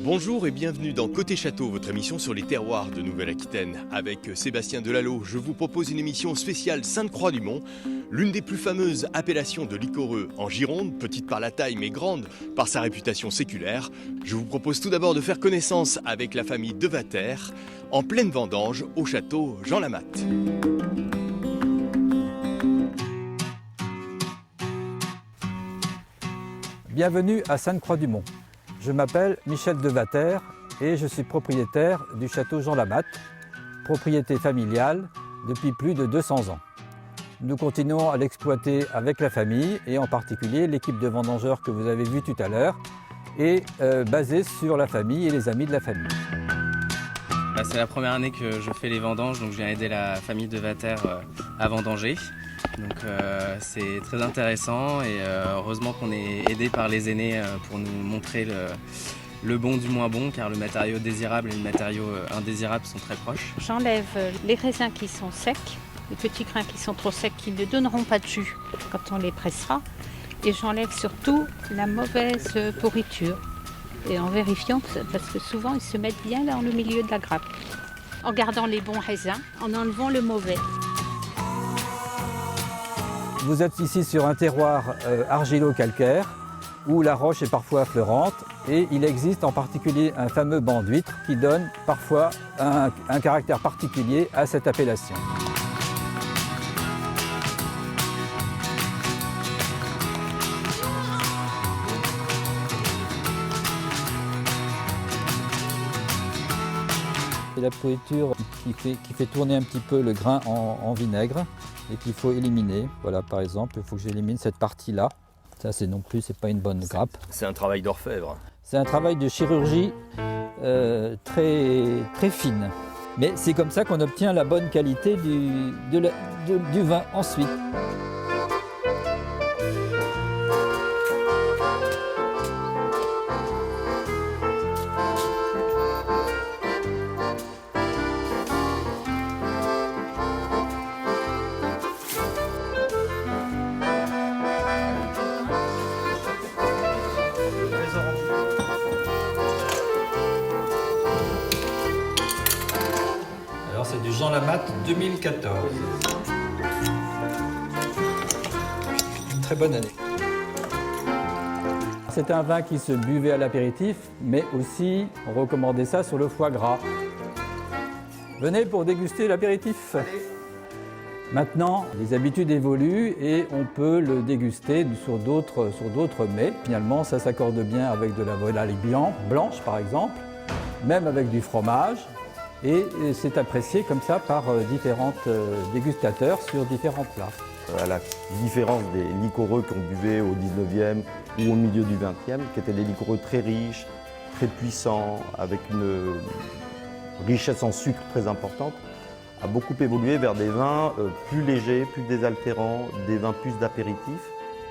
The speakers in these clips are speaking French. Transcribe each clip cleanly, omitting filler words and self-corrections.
Bonjour et bienvenue dans Côté Château, votre émission sur les terroirs de Nouvelle-Aquitaine. Avec Sébastien Delalot, je vous propose une émission spéciale Sainte-Croix-du-Mont, l'une des plus fameuses appellations de liquoreux en Gironde, petite par la taille mais grande par sa réputation séculaire. Je vous propose tout d'abord de faire connaissance avec la famille Devater, en pleine vendange au château Jean Lamatte. Bienvenue à Sainte-Croix-du-Mont. Je m'appelle Michel Devater et je suis propriétaire du château Jean Lamatte, propriété familiale depuis plus de 200 ans. Nous continuons à l'exploiter avec la famille et en particulier l'équipe de vendangeurs que vous avez vue tout à l'heure est basée sur la famille et les amis de la famille. C'est la première année que je fais les vendanges, donc je viens aider la famille Devater à vendanger. Donc c'est très intéressant et heureusement qu'on est aidé par les aînés pour nous montrer le bon du moins bon, car le matériau désirable et le matériau indésirable sont très proches. J'enlève les raisins qui sont secs, les petits grains qui sont trop secs, qui ne donneront pas de jus quand on les pressera. Et j'enlève surtout la mauvaise pourriture. Et en vérifiant, parce que souvent ils se mettent bien dans le milieu de la grappe. En gardant les bons raisins, en enlevant le mauvais. Vous êtes ici sur un terroir argilo-calcaire où la roche est parfois affleurante et il existe en particulier un fameux banc d'huîtres qui donne parfois un caractère particulier à cette appellation. C'est la pourriture qui fait tourner un petit peu le grain en vinaigre et qu'il faut éliminer. Voilà, par exemple, il faut que j'élimine cette partie-là. Ça, c'est pas une bonne grappe. C'est un travail d'orfèvre. C'est un travail de chirurgie très fine. Mais c'est comme ça qu'on obtient la bonne qualité du vin ensuite. Alors c'est du Jean Lamatte 2014. Une très bonne année. C'est un vin qui se buvait à l'apéritif, mais aussi on recommandait ça sur le foie gras. Venez pour déguster l'apéritif. Maintenant, les habitudes évoluent et on peut le déguster sur d'autres mets. Finalement, ça s'accorde bien avec de la volaille blanche, par exemple, même avec du fromage. Et c'est apprécié comme ça par différents dégustateurs sur différents plats. À la différence des liquoreux qu'on buvait au 19e ou au milieu du 20e, qui étaient des liquoreux très riches, très puissants, avec une richesse en sucre très importante, a beaucoup évolué vers des vins plus légers, plus désaltérants, des vins plus d'apéritif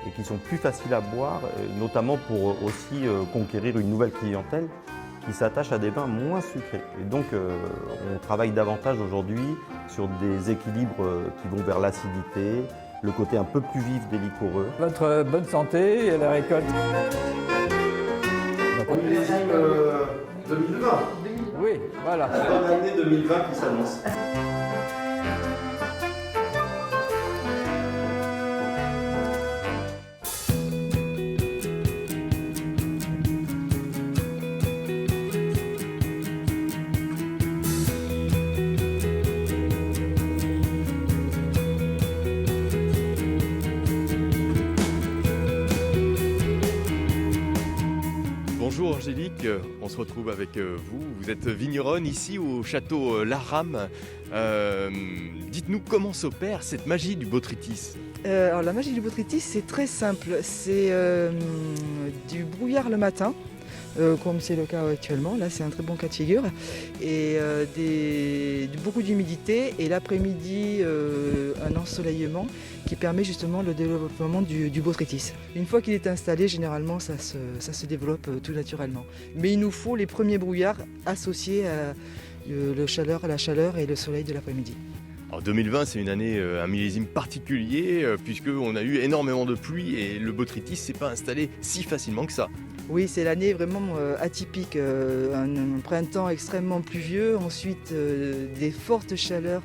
et qui sont plus faciles à boire, notamment pour aussi conquérir une nouvelle clientèle qui s'attache à des vins moins sucrés. Et donc on travaille davantage aujourd'hui sur des équilibres qui vont vers l'acidité, le côté un peu plus vif des liquoreux. Votre bonne santé et à la récolte. Millésime 2020. Oui, voilà. La bonne année 2020 qui s'annonce. Bonjour Angélique, on se retrouve avec vous. Vous êtes vigneronne ici au château Larame. Dites-nous comment s'opère cette magie du botrytis. Alors la magie du botrytis, c'est très simple. C'est du brouillard le matin, comme c'est le cas actuellement. Là, c'est un très bon cas de figure. Et beaucoup d'humidité. Et l'après-midi, un ensoleillement qui permet justement le développement du botrytis. Une fois qu'il est installé, généralement, ça se développe tout naturellement. Mais il nous faut les premiers brouillards associés à la chaleur et le soleil de l'après-midi. En 2020, c'est une année, un millésime particulier, puisqu'on a eu énormément de pluie et le botrytis ne s'est pas installé si facilement que ça. Oui, c'est l'année vraiment atypique. Un printemps extrêmement pluvieux, ensuite des fortes chaleurs.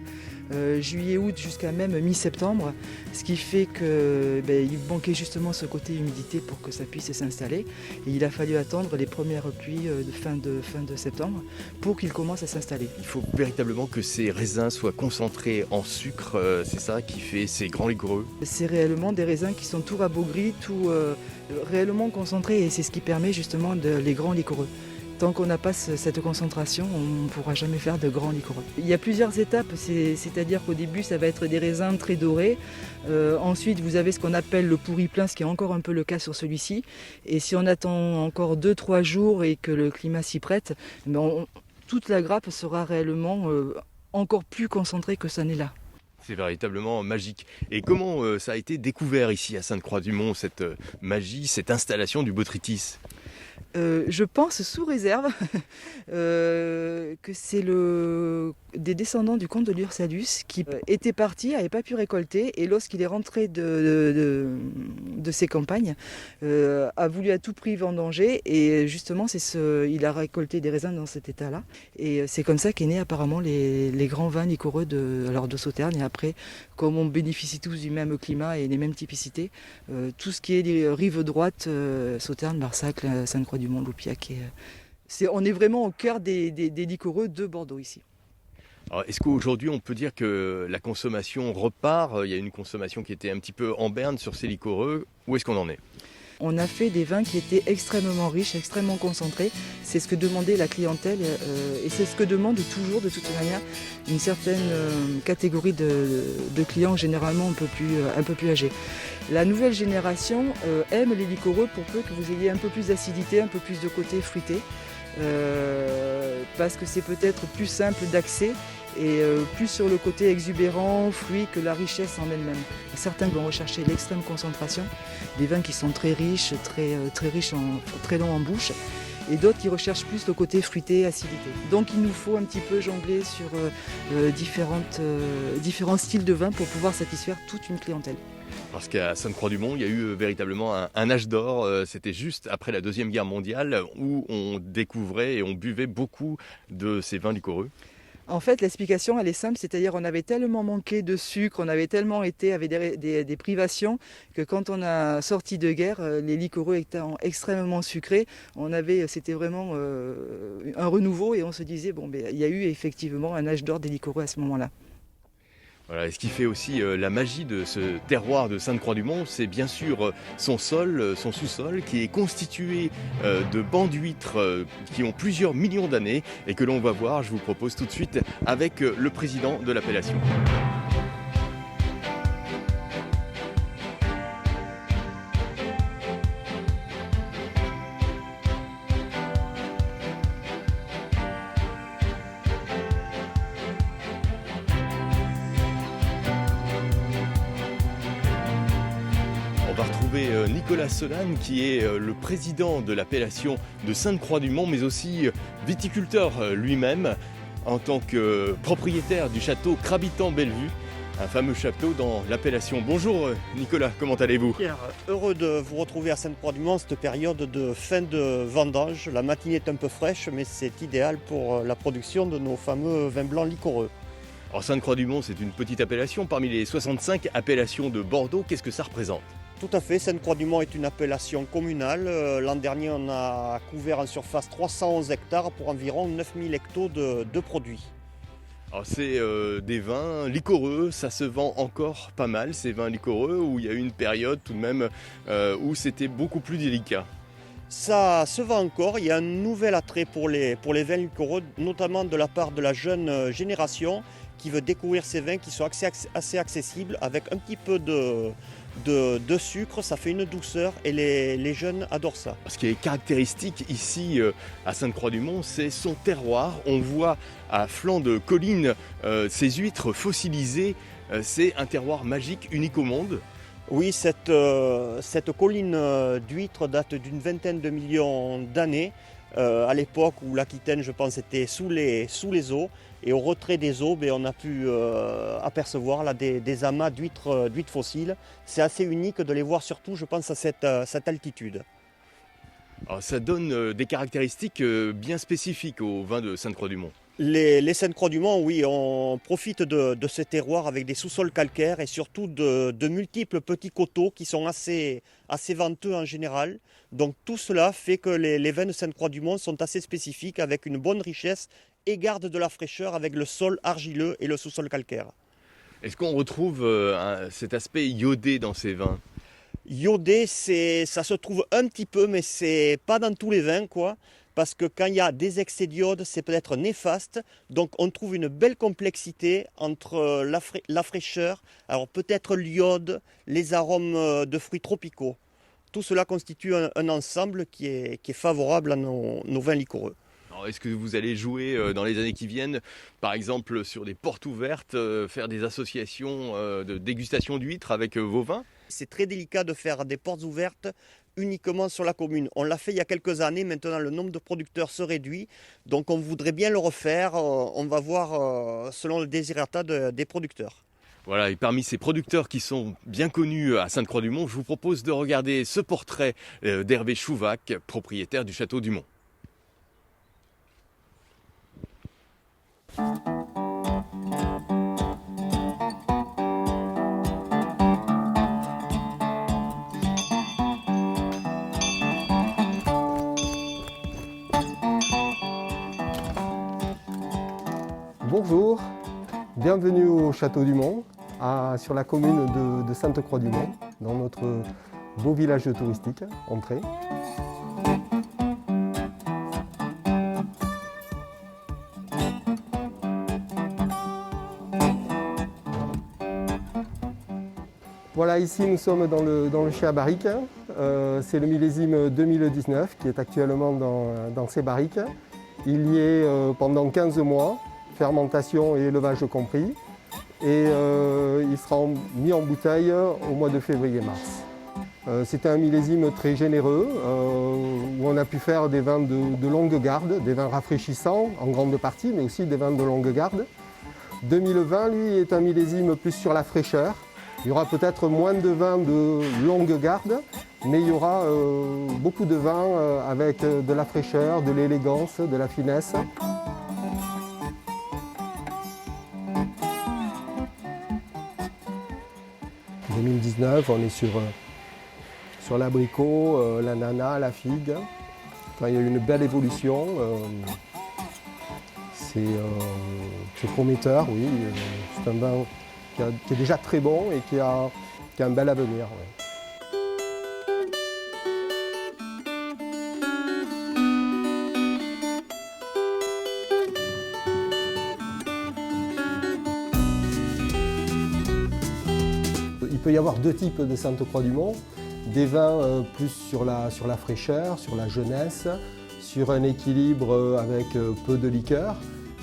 Juillet-août jusqu'à même mi-septembre, ce qui fait qu'il manquait justement ce côté humidité pour que ça puisse s'installer. Et il a fallu attendre les premières pluies de fin de septembre pour qu'ils commencent à s'installer. Il faut véritablement que ces raisins soient concentrés en sucre, c'est ça qui fait ces grands liquoreux. C'est réellement des raisins qui sont tout rabougris, tout réellement concentrés, et c'est ce qui permet justement les grands liquoreux. Tant qu'on n'a pas cette concentration, on ne pourra jamais faire de grands liquoreux. Il y a plusieurs étapes, c'est-à-dire qu'au début, ça va être des raisins très dorés. Ensuite, vous avez ce qu'on appelle le pourri plein, ce qui est encore un peu le cas sur celui-ci. Et si on attend encore 2-3 jours et que le climat s'y prête, toute la grappe sera réellement encore plus concentrée que ça n'est là. C'est véritablement magique. Et comment ça a été découvert ici à Sainte-Croix-du-Mont, cette magie, cette installation du botrytis ? Je pense sous réserve que c'est des descendants du comte de Lursalus qui étaient partis, n'avaient pas pu récolter, et lorsqu'il est rentré de ses campagnes, a voulu à tout prix vendanger, et justement il a récolté des raisins dans cet état-là. Et c'est comme ça qu'est né apparemment les grands vins liquoreux de Sauternes. Et après, comme on bénéficie tous du même climat et des mêmes typicités, tout ce qui est les rives droites, Sauternes, Marsac, Sainte-Croix-du-Mont, Loupiac, on est vraiment au cœur des liquoreux de Bordeaux ici. Alors, est-ce qu'aujourd'hui on peut dire que la consommation repart ? Il y a une consommation qui était un petit peu en berne sur ces liquoreux. Où est-ce qu'on en est ? On a fait des vins qui étaient extrêmement riches, extrêmement concentrés. C'est ce que demandait la clientèle et c'est ce que demande toujours de toute manière une certaine catégorie de clients, généralement un peu plus âgés. La nouvelle génération aime les liquoreux pour peu que vous ayez un peu plus d'acidité, un peu plus de côté fruité, parce que c'est peut-être plus simple d'accès et plus sur le côté exubérant, fruit, que la richesse en elle-même. Certains vont rechercher l'extrême concentration, des vins qui sont très riches, très riches, très longs en bouche, et d'autres qui recherchent plus le côté fruité, acidité. Donc il nous faut un petit peu jongler sur différents styles de vin pour pouvoir satisfaire toute une clientèle. Parce qu'à Sainte-Croix-du-Mont, il y a eu véritablement un âge d'or. C'était juste après la Deuxième Guerre mondiale où on découvrait et on buvait beaucoup de ces vins liquoreux. En fait, l'explication, elle est simple, c'est-à-dire on avait tellement manqué de sucre, on avait tellement été avec des privations, que quand on a sorti de guerre, les liquoreux étant extrêmement sucrés, c'était vraiment un renouveau, et on se disait, il y a eu effectivement un âge d'or des liquoreux à ce moment-là. Voilà, et ce qui fait aussi la magie de ce terroir de Sainte-Croix-du-Mont, c'est bien sûr son sol, son sous-sol, qui est constitué de bancs d'huîtres qui ont plusieurs millions d'années et que l'on va voir, je vous propose tout de suite, avec le président de l'appellation. On va retrouver Nicolas Solane qui est le président de l'appellation de Sainte-Croix-du-Mont, mais aussi viticulteur lui-même en tant que propriétaire du château Crabitan-Bellevue, un fameux château dans l'appellation. Bonjour Nicolas, comment allez-vous ? Pierre, heureux de vous retrouver à Sainte-Croix-du-Mont, cette période de fin de vendange. La matinée est un peu fraîche, mais c'est idéal pour la production de nos fameux vins blancs liquoreux. Alors Sainte-Croix-du-Mont, c'est une petite appellation parmi les 65 appellations de Bordeaux. Qu'est-ce que ça représente ? Tout à fait, Sainte-Croix-du-Mont est une appellation communale. L'an dernier, on a couvert en surface 311 hectares pour environ 9000 hectos de produits. Alors c'est des vins liquoreux, ça se vend encore pas mal ces vins liquoreux, où il y a eu une période tout de même où c'était beaucoup plus délicat. Ça se vend encore, il y a un nouvel attrait pour les vins liquoreux, notamment de la part de la jeune génération qui veut découvrir ces vins qui sont assez accessibles avec un petit peu de sucre, ça fait une douceur et les jeunes adorent ça. Ce qui est caractéristique ici à Sainte-Croix-du-Mont, c'est son terroir. On voit à flanc de colline ces huîtres fossilisées. C'est un terroir magique, unique au monde. Oui, cette colline d'huîtres date d'une vingtaine de millions d'années. À l'époque où l'Aquitaine, je pense, était sous les eaux. Et au retrait des eaux, on a pu apercevoir là, des amas d'huîtres fossiles. C'est assez unique de les voir, surtout, je pense, à cette altitude. Alors ça donne des caractéristiques bien spécifiques au vin de Sainte-Croix-du-Mont. Les Sainte-Croix-du-Mont, oui, on profite de ces terroirs avec des sous-sols calcaires et surtout de multiples petits coteaux qui sont assez venteux en général. Donc tout cela fait que les vins de Sainte-Croix-du-Mont sont assez spécifiques avec une bonne richesse et gardent de la fraîcheur avec le sol argileux et le sous-sol calcaire. Est-ce qu'on retrouve cet aspect iodé dans ces vins? Iodé, ça se trouve un petit peu, mais c'est pas dans tous les vins, quoi. Parce que quand il y a des excès d'iode, c'est peut-être néfaste. Donc on trouve une belle complexité entre la fraîcheur, alors peut-être l'iode, les arômes de fruits tropicaux. Tout cela constitue un ensemble qui est favorable à nos vins liquoreux. Alors, est-ce que vous allez jouer dans les années qui viennent, par exemple sur des portes ouvertes, faire des associations de dégustation d'huîtres avec vos vins? C'est très délicat de faire des portes ouvertes uniquement sur la commune. On l'a fait il y a quelques années, maintenant le nombre de producteurs se réduit, donc on voudrait bien le refaire, on va voir selon le désirata des producteurs. Voilà, et parmi ces producteurs qui sont bien connus à Sainte-Croix-du-Mont, je vous propose de regarder ce portrait d'Hervé Chouvac, propriétaire du Château du Mont. Bonjour, bienvenue au Château du Mont, sur la commune de Sainte-Croix-du-Mont, dans notre beau village touristique, entrée. Voilà, ici nous sommes dans le chai à barriques. C'est le millésime 2019 qui est actuellement dans ces barriques. Il y est pendant 15 mois. Fermentation et élevage compris, et il sera mis en bouteille au mois de février-mars. C'était un millésime très généreux, où on a pu faire des vins de longue garde, des vins rafraîchissants en grande partie, mais aussi des vins de longue garde. 2020, lui, est un millésime plus sur la fraîcheur. Il y aura peut-être moins de vins de longue garde, mais il y aura beaucoup de vins avec de la fraîcheur, de l'élégance, de la finesse. 2019, on est sur l'abricot, l'ananas, la figue. Enfin, il y a eu une belle évolution. C'est prometteur, oui. C'est un vin qui est déjà très bon et qui a un bel avenir. Ouais. Il peut y avoir deux types de Sainte-Croix-du-Mont, des vins plus sur la fraîcheur, sur la jeunesse, sur un équilibre avec peu de liqueur,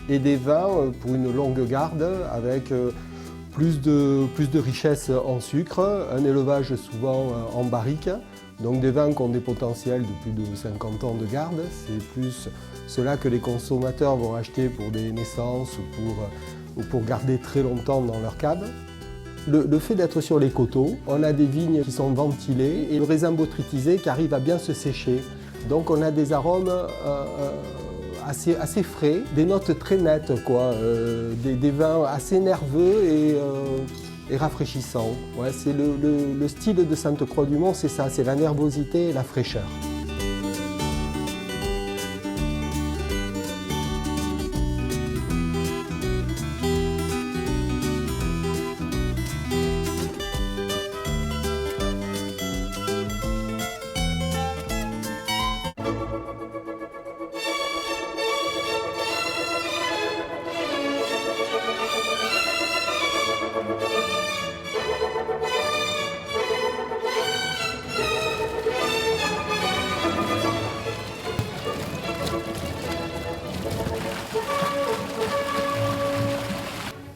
et des vins pour une longue garde avec plus de richesse en sucre, un élevage souvent en barrique, donc des vins qui ont des potentiels de plus de 50 ans de garde. C'est plus cela que les consommateurs vont acheter pour des naissances ou pour garder très longtemps dans leur cave. Le fait d'être sur les coteaux, on a des vignes qui sont ventilées et le raisin botrytisé qui arrive à bien se sécher. Donc on a des arômes assez frais, des notes très nettes, quoi, des vins assez nerveux et rafraîchissants. Ouais, c'est le style de Sainte-Croix-du-Mont, c'est ça, c'est la nervosité et la fraîcheur.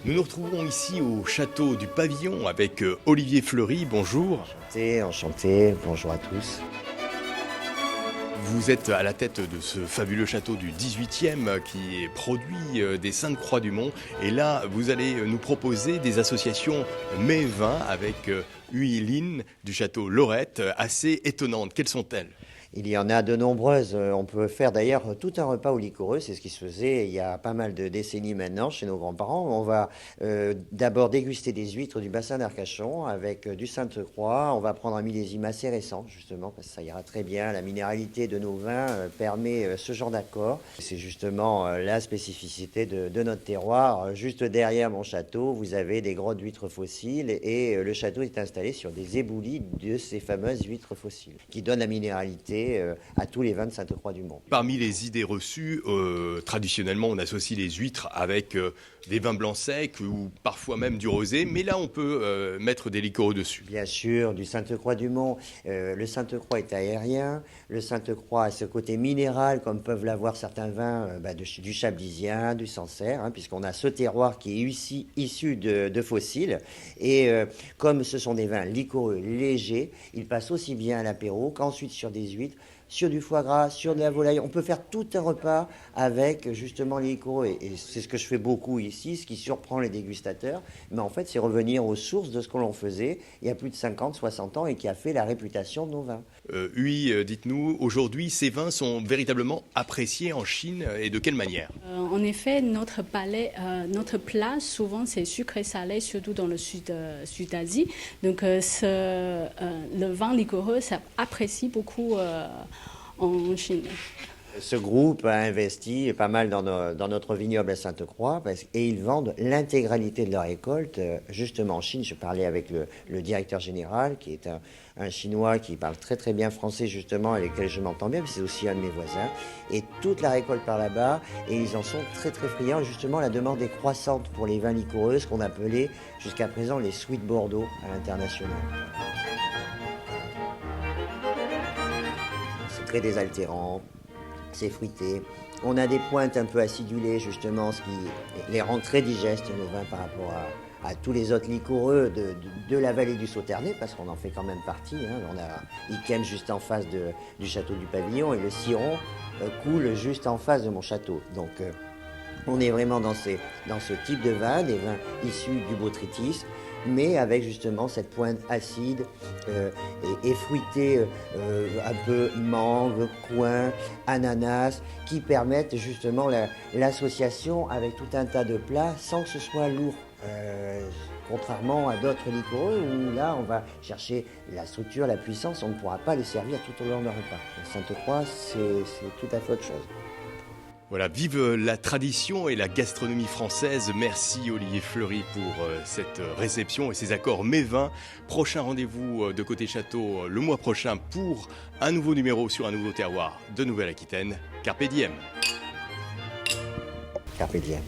Nous nous retrouvons ici au château du Pavillon avec Olivier Fleury. Bonjour. Enchanté, bonjour à tous. Vous êtes à la tête de ce fabuleux château du 18e qui est produit des Sainte-Croix-du-Mont. Et là, vous allez nous proposer des associations mets-vins avec Huiline du château Lorette, assez étonnantes. Quelles sont-elles ? Il y en a de nombreuses. On peut faire d'ailleurs tout un repas au liquoreux. C'est ce qui se faisait il y a pas mal de décennies maintenant chez nos grands-parents. On va d'abord déguster des huîtres du bassin d'Arcachon avec du Sainte-Croix. On va prendre un millésime assez récent, justement, parce que ça ira très bien. La minéralité de nos vins permet ce genre d'accord. C'est justement la spécificité de notre terroir. Juste derrière mon château, vous avez des grottes d'huîtres fossiles et le château est installé sur des éboulis de ces fameuses huîtres fossiles qui donnent la minéralité à tous les vins de Sainte-Croix du Mont. Parmi les idées reçues, traditionnellement, on associe les huîtres avec des vins blancs secs ou parfois même du rosé, mais là, on peut mettre des liquoreux dessus. Bien sûr, du Sainte-Croix du Mont. Le Sainte-Croix est aérien. Le Sainte-Croix a ce côté minéral, comme peuvent l'avoir certains vins du Chablisien, du Sancerre, hein, puisqu'on a ce terroir qui est issu de fossiles. Et comme ce sont des vins liquoreux légers, ils passent aussi bien à l'apéro qu'ensuite sur des huîtres, sur du foie gras, sur de la volaille. On peut faire tout un repas avec justement les liquoreux. Et c'est ce que je fais beaucoup ici, ce qui surprend les dégustateurs. Mais en fait, c'est revenir aux sources de ce que l'on faisait il y a plus de 50, 60 ans et qui a fait la réputation de nos vins. Oui, dites-nous, aujourd'hui, ces vins sont véritablement appréciés en Chine et de quelle manière? En effet, notre plat, souvent, c'est sucré-salé, surtout dans le sud-Asie. Donc, le vin liquoreux, ça apprécie beaucoup en Chine. Ce groupe a investi pas mal dans notre vignoble à Sainte-Croix et ils vendent l'intégralité de leur récolte justement en Chine. Je parlais avec le directeur général qui est un Chinois qui parle très très bien français justement, avec lequel je m'entends bien, mais c'est aussi un de mes voisins. Et toute la récolte par là-bas et ils en sont très très friands. Justement, la demande est croissante pour les vins liquoreux, ce qu'on appelait jusqu'à présent les Sweet Bordeaux à l'international. C'est très désaltérant. C'est fruité. On a des pointes un peu acidulées, justement, ce qui les rend très digestes, nos vins, par rapport à tous les autres liquoreux de la vallée du Sauternay, parce qu'on en fait quand même partie. Hein. On a Yquem juste en face du château du Pavillon, et le Ciron coule juste en face de mon château. Donc, on est vraiment dans ce type de vin, des vins issus du Botrytis, mais avec justement cette pointe acide et fruitée, un peu mangue, coin, ananas, qui permettent justement l'association avec tout un tas de plats sans que ce soit lourd. Contrairement à d'autres liquoreux où là on va chercher la structure, la puissance, on ne pourra pas les servir tout au long d'un repas. Sainte-Croix, c'est tout à fait autre chose. Voilà, vive la tradition et la gastronomie française. Merci Olivier Fleury pour cette réception et ces accords mets vins. Prochain rendez-vous de Côté Château le mois prochain pour un nouveau numéro sur un nouveau terroir de Nouvelle-Aquitaine. Carpe diem. Carpe diem.